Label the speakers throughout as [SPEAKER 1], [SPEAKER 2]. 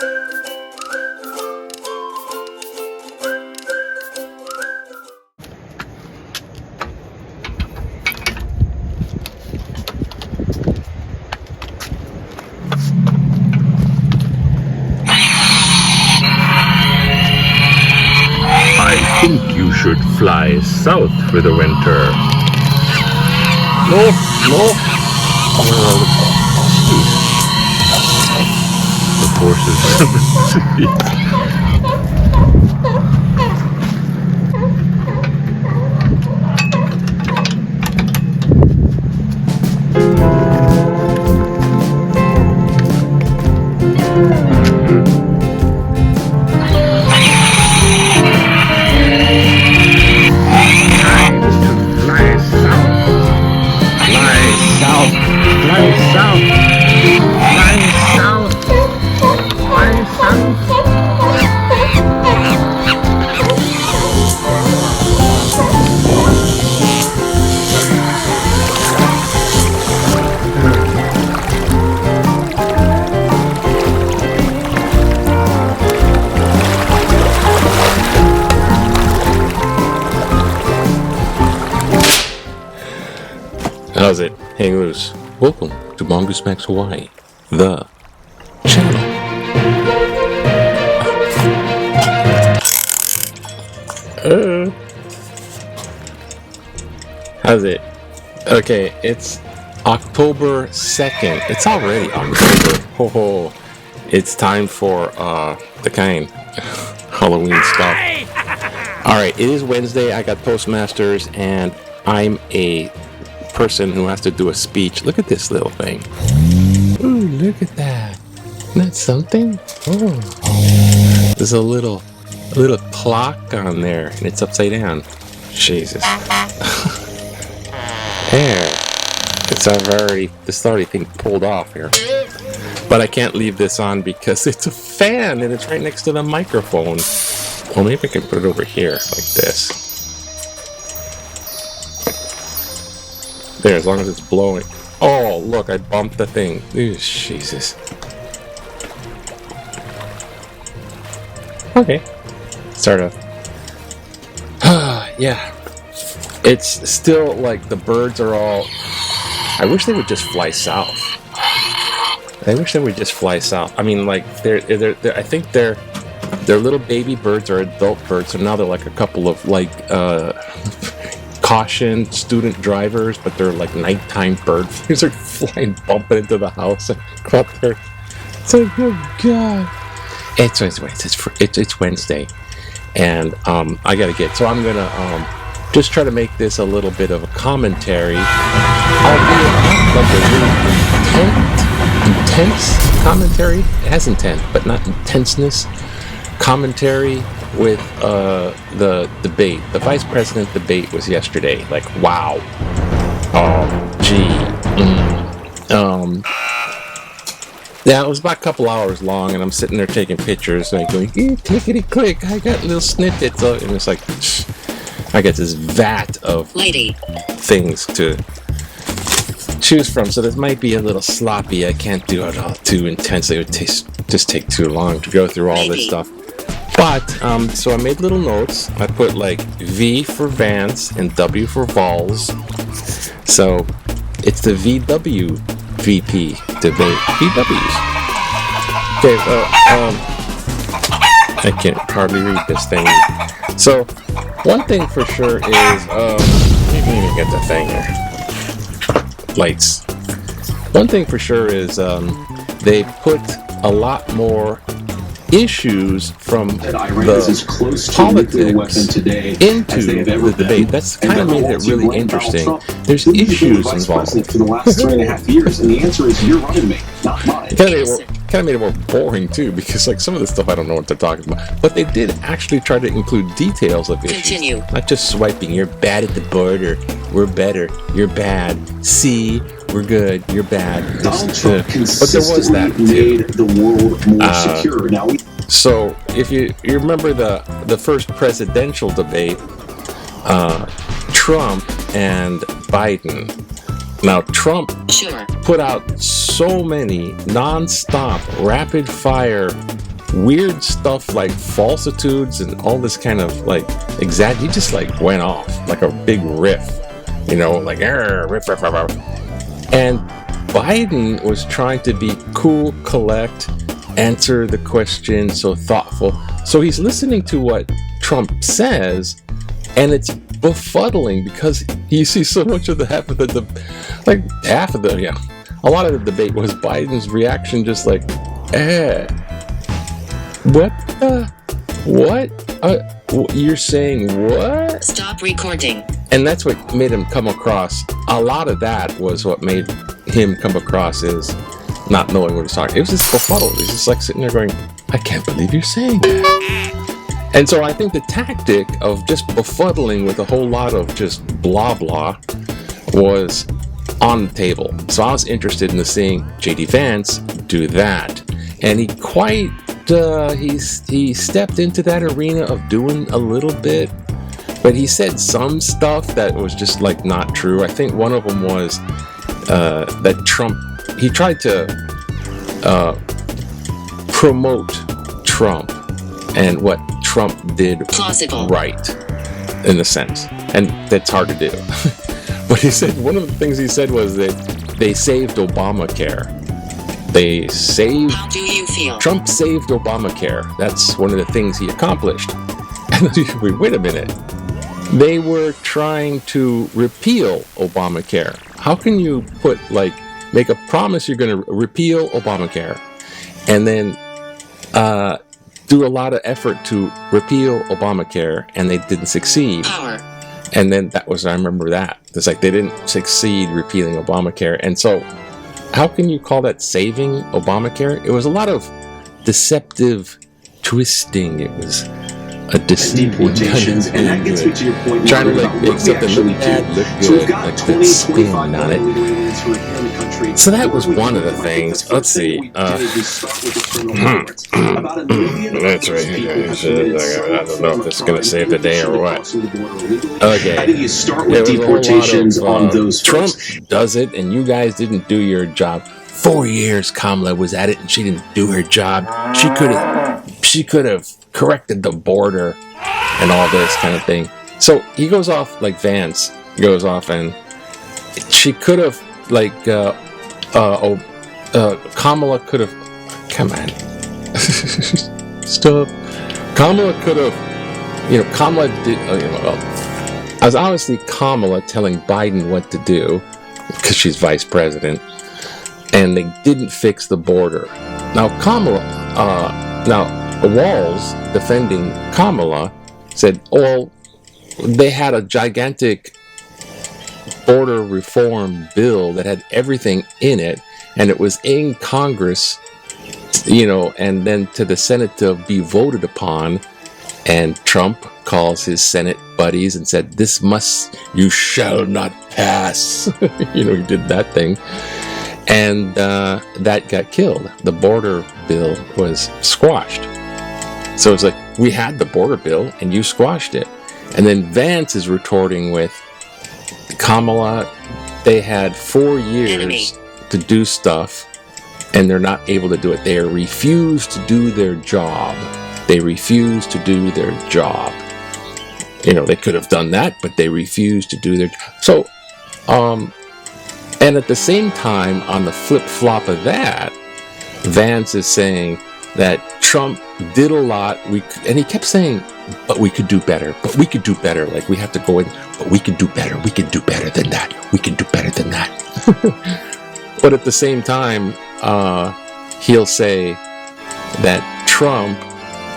[SPEAKER 1] I think you should fly south for the winter. No, no. The forces of the sea. How's it? Hang loose. Welcome to Mongoose Max Hawaii, the channel. How's it? Okay, it's October 2nd. It's already October. Ho ho. It's time for the kind Halloween stuff. Alright, it is Wednesday. I got Postmasters and I'm a person who has to do a speech. Look at this little thing. Ooh, look at that. Isn't that something? Oh. There's a little clock on there and it's upside down. Jesus. There. It's already thing pulled off here. But I can't leave this on because it's a fan and it's right next to the microphone. Well, maybe I can put it over here like this. There, as long as it's blowing. Oh, look, I bumped the thing. Ooh, Jesus. Okay. Start up. Yeah. It's still like the birds are all... I wish they would just fly south. I wish they would just fly south. I mean, like, I think they're little baby birds or adult birds, so now they're like a couple of, like, caution student drivers, but they're like nighttime birds. These are flying, bumping into the house and up there. It's like, oh god! It's Wednesday, and I gotta get. So I'm gonna just try to make this a little bit of a commentary, albeit not like a really intense commentary. It has intent, but not intenseness. Commentary with the debate. The vice president debate was yesterday. Like, wow. Yeah, it was about a couple hours long, and I'm sitting there taking pictures, and going, clickety click. I got little snippets of, and it's like, I got this vat of things to choose from. So this might be a little sloppy. I can't do it all too intensely. It would just take too long to go through all this stuff. But, so I made little notes. I put like V for Vance and W for Walz. So it's the VW VP debate. VWs. Okay, I can't hardly read this thing. So, one thing for sure is, you can even get the thing here. Lights. One thing for sure is, they put a lot more issues from the politics into the debate. That's kind of made it really interesting. There's issues involved.
[SPEAKER 2] For the last 3.5 years, and the answer is you're running me, not mine.
[SPEAKER 1] Kind of made it more boring too, because like some of the stuff I don't know what they're talking about. But they did actually try to include details of issues, not just swiping. You're bad at the border. We're better. You're bad. See. We're good. You're bad.
[SPEAKER 2] Donald Trump consistently made the world more secure. Now,
[SPEAKER 1] so if you remember the first presidential debate, Trump and Biden. Now Trump put out so many non-stop, rapid-fire weird stuff like falsitudes and all this kind of like he just like went off like a big riff, like riff. And Biden was trying to be cool, collect, answer the question, so thoughtful. So he's listening to what Trump says, and it's befuddling because you see so much of a lot of the debate was Biden's reaction, just like, what? You're saying what?
[SPEAKER 3] Stop recording.
[SPEAKER 1] And that's what made him come across. A lot of that was what made him come across as not knowing what he's talking. It was just befuddled. He's just like sitting there going, I can't believe you're saying that. And so I think the tactic of just befuddling with a whole lot of just blah blah was on the table. So I was interested in seeing J.D. Vance do that. And he he stepped into that arena of doing a little bit, but he said some stuff that was just like not true. I think one of them was that he tried to promote Trump and what Trump did
[SPEAKER 3] plausible,
[SPEAKER 1] right, in a sense, and that's hard to do. But he said one of the things he said was that they saved Obamacare.
[SPEAKER 3] How do you feel?
[SPEAKER 1] Trump saved Obamacare. That's one of the things he accomplished. And wait a minute. They were trying to repeal Obamacare. How can you make a promise you're going to repeal Obamacare and then do a lot of effort to repeal Obamacare and they didn't succeed?
[SPEAKER 3] Power.
[SPEAKER 1] And then I remember that. It's like they didn't succeed repealing Obamacare. And so how can you call that saving Obamacare? It was a lot of deceptive twisting. It was a
[SPEAKER 2] deportations, and that gets me to your point.
[SPEAKER 1] Trying to make something look bad look good,
[SPEAKER 2] so we've got 20, 25
[SPEAKER 1] on it. So that was one of the things. Let's see. That's right. I don't know if this is going to save the day or what. Okay.
[SPEAKER 2] I think you start with deportations on those.
[SPEAKER 1] Trump does it, and you guys didn't do your job. 4 years Kamala was at it, and she didn't do her job. She could have corrected the border and all this kind of thing. So he goes off like Vance goes off, and she could have Kamala could have. Come on, stop. Kamala could have. Kamala did. I was obviously Kamala telling Biden what to do because she's vice president, and they didn't fix the border. Now Walz, defending Kamala, said, they had a gigantic border reform bill that had everything in it, and it was in Congress, and then to the Senate to be voted upon, and Trump calls his Senate buddies and said, you shall not pass. He did that thing. And that got killed. The border bill was squashed. So it's like, we had the border bill and you squashed it. And then Vance is retorting with Kamala. They had 4 years to do stuff and they're not able to do it. They refuse to do their job. They refuse to do their job. They could have done that, but they refuse to do their job. So, and at the same time, on the flip-flop of that, Vance is saying that Trump did a lot, and he kept saying, but we could do better, but we could do better, like we have to go in, but we could do better than that, we could do better than that. But at the same time, he'll say that Trump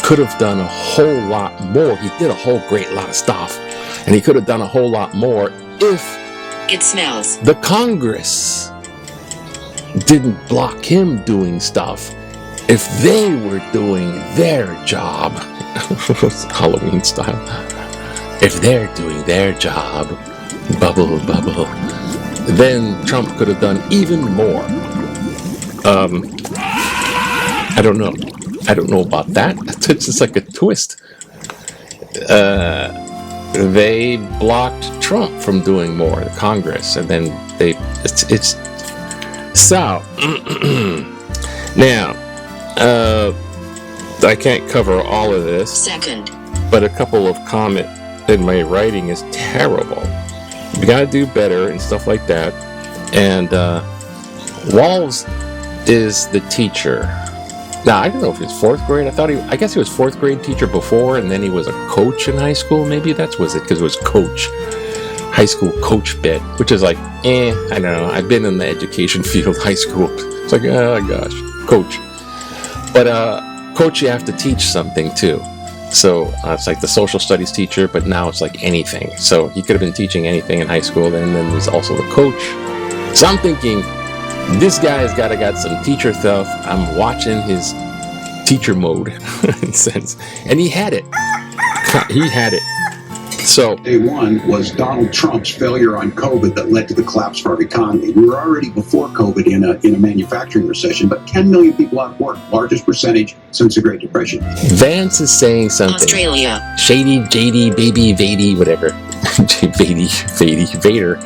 [SPEAKER 1] could have done a whole lot more. He did a whole great lot of stuff, and he could have done a whole lot more if
[SPEAKER 3] it smells.
[SPEAKER 1] The Congress didn't block him doing stuff. If they were doing their job, Halloween style, if they're doing their job, bubble, bubble, then Trump could have done even more. I don't know. I don't know about that. It's just like a twist. They blocked Trump from doing more, the Congress, and then it's so now I can't cover all of this.
[SPEAKER 3] Second.
[SPEAKER 1] But a couple of comments that my writing is terrible. You gotta do better and stuff like that. And Walz is the teacher. Now, I don't know if he was 4th grade. I guess he was 4th grade teacher before, and then he was a coach in high school. Maybe that was it, because it was coach. High school coach bit, which is like, I don't know. I've been in the education field, high school. It's like, oh gosh, coach. But coach, you have to teach something too. So it's like the social studies teacher, but now it's like anything. So he could have been teaching anything in high school, and then there's also the coach. So I'm thinking, this guy has got some teacher stuff. I'm watching his teacher mode, in a sense. And he had it. He had it. So
[SPEAKER 2] day one was Donald Trump's failure on COVID that led to the collapse of our economy. We were already before COVID in a manufacturing recession, but 10 million people out of work, largest percentage since the Great Depression.
[SPEAKER 1] Vance is saying something.
[SPEAKER 3] Australia.
[SPEAKER 1] Shady, JD, baby, Vady, whatever. Vady, Vader.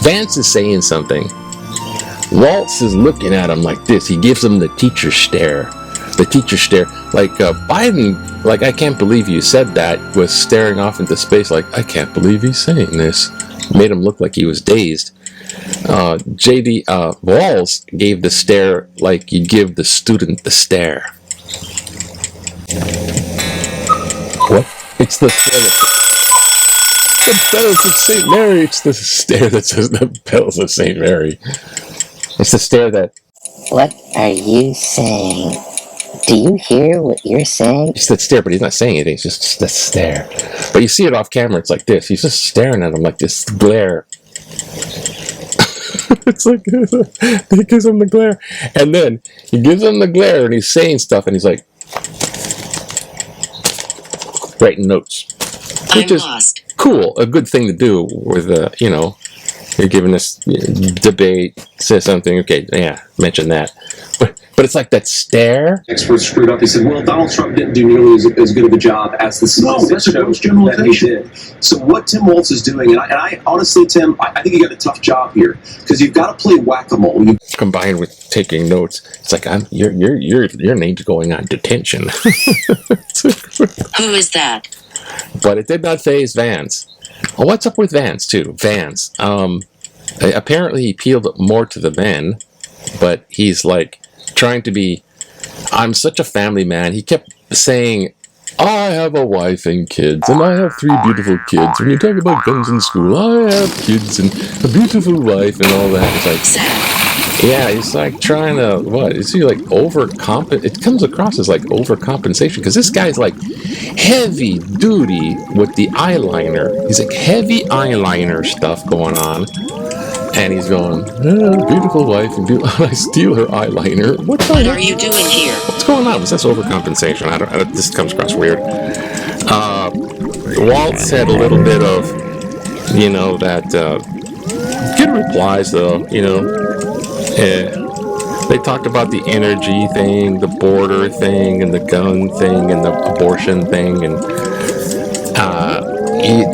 [SPEAKER 1] Vance is saying something. Walz is looking at him like this. He gives him the teacher stare. The teacher stare. Like Biden, like, I can't believe you said that, was staring off into space like, I can't believe he's saying this. Made him look like he was dazed. Walz gave the stare like you give the student the stare. What? It's the stare that the bells of St. Mary. It's the stare that says the bells of St. Mary. It's the stare that...
[SPEAKER 4] What are you saying? Do you hear what you're saying?
[SPEAKER 1] It's that stare, but he's not saying anything. It's just that stare. But you see it off camera. It's like this. He's just staring at him like this glare. It's like he gives him the glare, and then he gives him the glare, and he's saying stuff, and he's like writing notes, which is cool. A good thing to do with you're giving this debate. Say something. Okay, yeah, mention that. But it's like that stare.
[SPEAKER 5] Experts screwed up. They said, well, Donald Trump didn't do nearly as good of a job as the statistics show that he did. So what Tim Walz is doing, and I honestly, Tim, I think you got a tough job here, because you've got to play whack-a-mole.
[SPEAKER 1] Combined with taking notes, it's like your name's going on detention.
[SPEAKER 3] Who is that?
[SPEAKER 1] But it did not faze Vance. Well, what's up with Vance too? Vance, apparently he appealed more to the men, but he's like trying to be, I'm such a family man. He kept saying, I have a wife and kids, and I have 3 beautiful kids. When you talk about guns in school, I have kids and a beautiful wife and all that. It's like, yeah, he's like trying to, what? Is he like overcompensate? It comes across as like overcompensation, because this guy's like heavy duty with the eyeliner. He's like heavy eyeliner stuff going on. And he's going, beautiful wife, and I steal her eyeliner. What
[SPEAKER 3] are you doing here?
[SPEAKER 1] What's going on? Was this overcompensation? I don't, this comes across weird. Walz had a little bit of, that good replies, though, they talked about the energy thing, the border thing, and the gun thing, and the abortion thing, and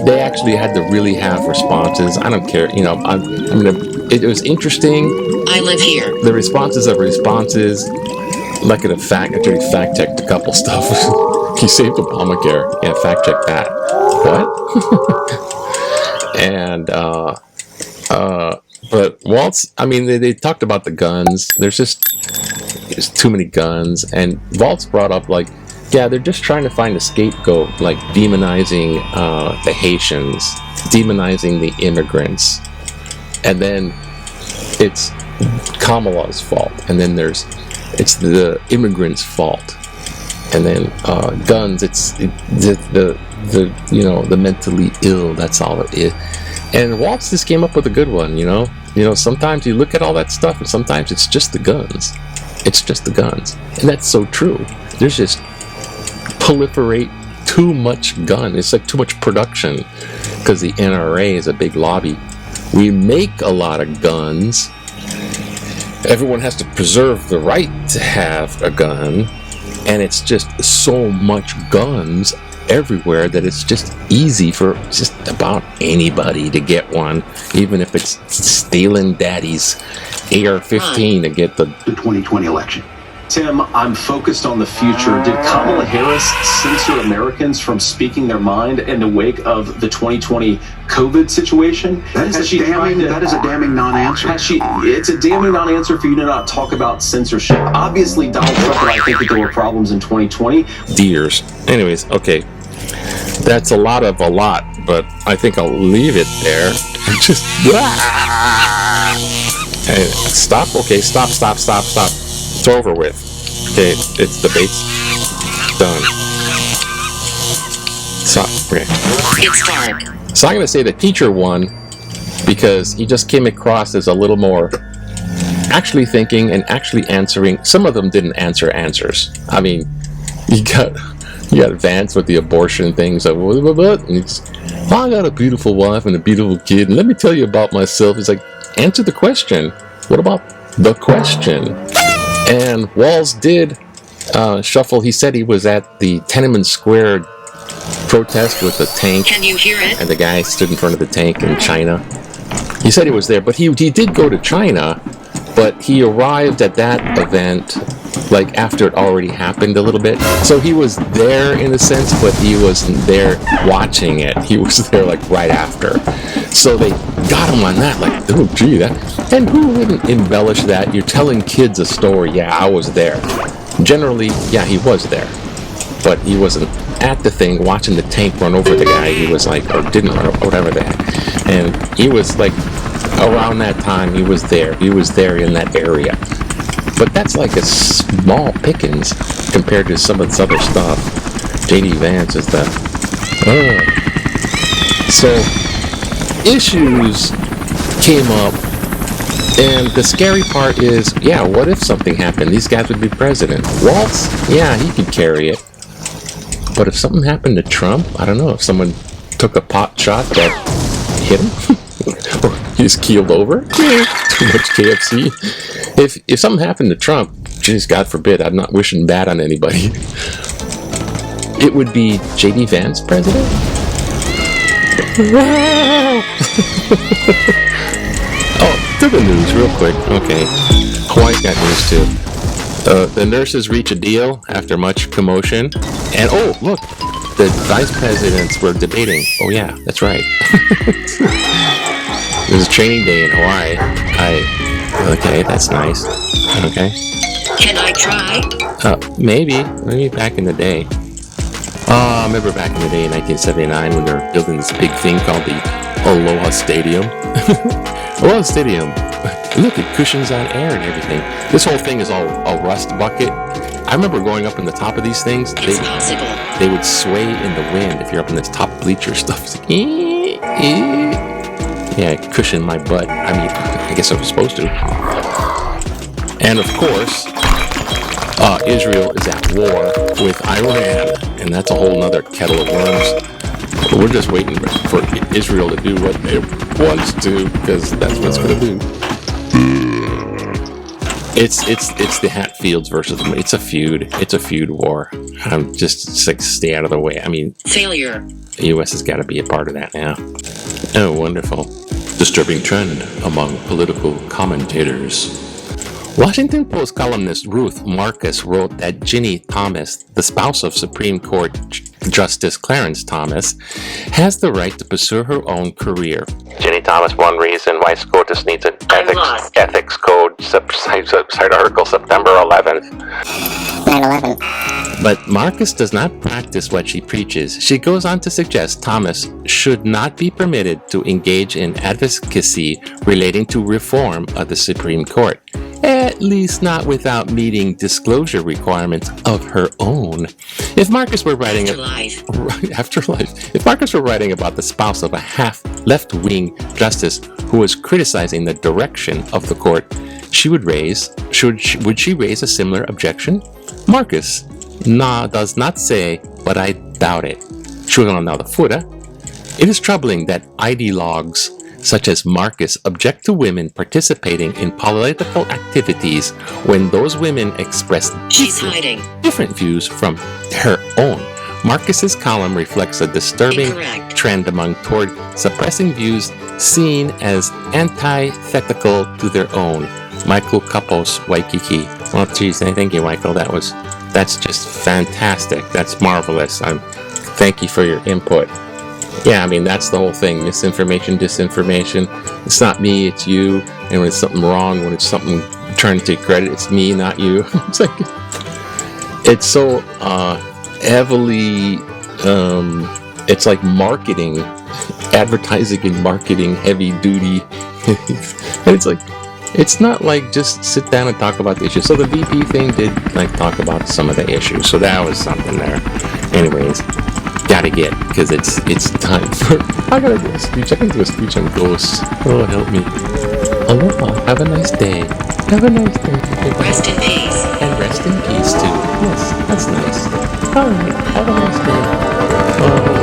[SPEAKER 1] they actually had to really have responses. I don't care, it was interesting.
[SPEAKER 3] I live here.
[SPEAKER 1] The responses are responses. Look at I actually fact checked a couple stuff. He saved Obamacare. Yeah, fact check that. What? And but Walz, they talked about the guns. There's too many guns, and Walz brought up like, yeah, they're just trying to find a scapegoat, like demonizing the Haitians, demonizing the immigrants, and then it's Kamala's fault, and then it's the immigrants' fault, and then guns, it's the mentally ill. That's all it is. And Walz just came up with a good one. Sometimes you look at all that stuff, and sometimes it's just the guns. It's just the guns, and that's so true. There's just proliferate too much gun. It's like too much production, because the NRA is a big lobby. We make a lot of guns. Everyone has to preserve the right to have a gun, and it's just so much guns everywhere that it's just easy for just about anybody to get one, even if it's stealing daddy's AR-15 to get the
[SPEAKER 2] 2020 election.
[SPEAKER 5] Tim, I'm focused on the future. Did Kamala Harris censor Americans from speaking their mind in the wake of the 2020 COVID situation?
[SPEAKER 2] That is a damning non-answer.
[SPEAKER 5] It's a damning non-answer for you to not talk about censorship. Obviously, Donald Trump and I think that there were problems in 2020.
[SPEAKER 1] Deers. Anyways, okay. That's a lot, but I think I'll leave it there. Just hey, stop. Okay, stop. It's over with. Okay, it's debates done. Okay.
[SPEAKER 3] It's dark.
[SPEAKER 1] So I'm going to say the teacher won because he just came across as a little more actually thinking and actually answering. Some of them didn't answer answers. I mean, you got Vance with the abortion things. Like, and he's, I got a beautiful wife and a beautiful kid, and let me tell you about myself. It's like, answer the question. What about the question? And Walz did shuffle. He said he was at the Tiananmen Square protest with the tank.
[SPEAKER 3] Can you hear it?
[SPEAKER 1] And the guy stood in front of the tank in China. He said he was there, but he did go to China, but he arrived at that event like after it already happened a little bit. So he was there in a sense, but he wasn't there watching it. He was there like right after. So they got him on that, like, oh gee, that. And who wouldn't embellish that? You're telling kids a story. Yeah, I was there. Generally, yeah, he was there, but he wasn't at the thing watching the tank run over the guy. He was like, or didn't run, or whatever that. And he was like, around that time, he was there. He was there in that area. But that's like a small pickings compared to some of this other stuff. J.D. Vance is the... So, issues came up, and the scary part is, yeah, what if something happened? These guys would be president. Walz, yeah, he could carry it. But if something happened to Trump, I don't know, if someone took a pot shot that hit him, or he just keeled over, too much KFC. If something happened to Trump, geez, God forbid, I'm not wishing bad on anybody. It would be J.D. Vance president? Oh, to the news real quick. Okay. Hawaii's got news too. The nurses reach a deal after much commotion. And oh, look, the vice presidents were debating. Oh yeah, that's right. It was a training day in Hawaii. Okay, that's nice. Okay.
[SPEAKER 3] Can I try?
[SPEAKER 1] Maybe back in the day. I remember back in the day in 1979 when they were building this big thing called the Aloha Stadium. Aloha Stadium. Look, it cushions on air and everything. This whole thing is all a rust bucket. I remember going up in the top of these things.
[SPEAKER 3] It's possible.
[SPEAKER 1] They would sway in the wind if you're up in this top bleacher stuff. It's like, yeah, it cushioned my butt. I mean, I guess I was supposed to. And of course, Israel is at war with Iran, and that's a whole nother kettle of worms. We're just waiting for Israel to do what it wants to, because that's what it's going to do. It's the Hatfields versus them. It's a feud. It's a feud war. I'm just like, stay out of the way. I mean,
[SPEAKER 3] failure.
[SPEAKER 1] The U.S. has got to be a part of that now. Oh, wonderful. Disturbing trend among political commentators. Washington Post columnist Ruth Marcus wrote that Ginny Thomas, the spouse of Supreme Court Justice Clarence Thomas, has the right to pursue her own career. Ginny Thomas, one reason why SCOTUS needs an ethics code, site article September 11th.
[SPEAKER 4] 9/11.
[SPEAKER 1] But Marcus does not practice what she preaches. She goes on to suggest Thomas should not be permitted to engage in advocacy relating to reform of the Supreme Court. At least not without meeting disclosure requirements of her own. If Marcus were writing Afterlife. If Marcus were writing about the spouse of a half left-wing justice who was criticizing the direction of the court, would she raise a similar objection? Marcus does not say, but I doubt it. It is troubling that ideologues such as Marcus object to women participating in political activities when those women express different views from her own. Marcus's column reflects a disturbing trend toward suppressing views seen as antithetical to their own. Michael Kapos, Waikiki. Well, geez, thank you, Michael. That's just fantastic. That's marvelous. Thank you for your input. Yeah, I mean, that's the whole thing. Misinformation, disinformation. It's not me, it's you. And when it's something wrong, when it's something trying to take credit, it's me, not you. It's like, it's so heavily, it's like marketing, advertising and marketing, heavy duty. And it's like, it's not like just sit down and talk about the issues. So the VP thing did like talk about some of the issues. So that was something there. Anyways, gotta get, because it's time for, I gotta do a speech. I can do a speech on ghosts. Oh, help me. Aloha. Have a nice day. Have a nice day.
[SPEAKER 3] Rest in peace.
[SPEAKER 1] And rest in peace too. Yes, that's nice. Alright, have a nice day.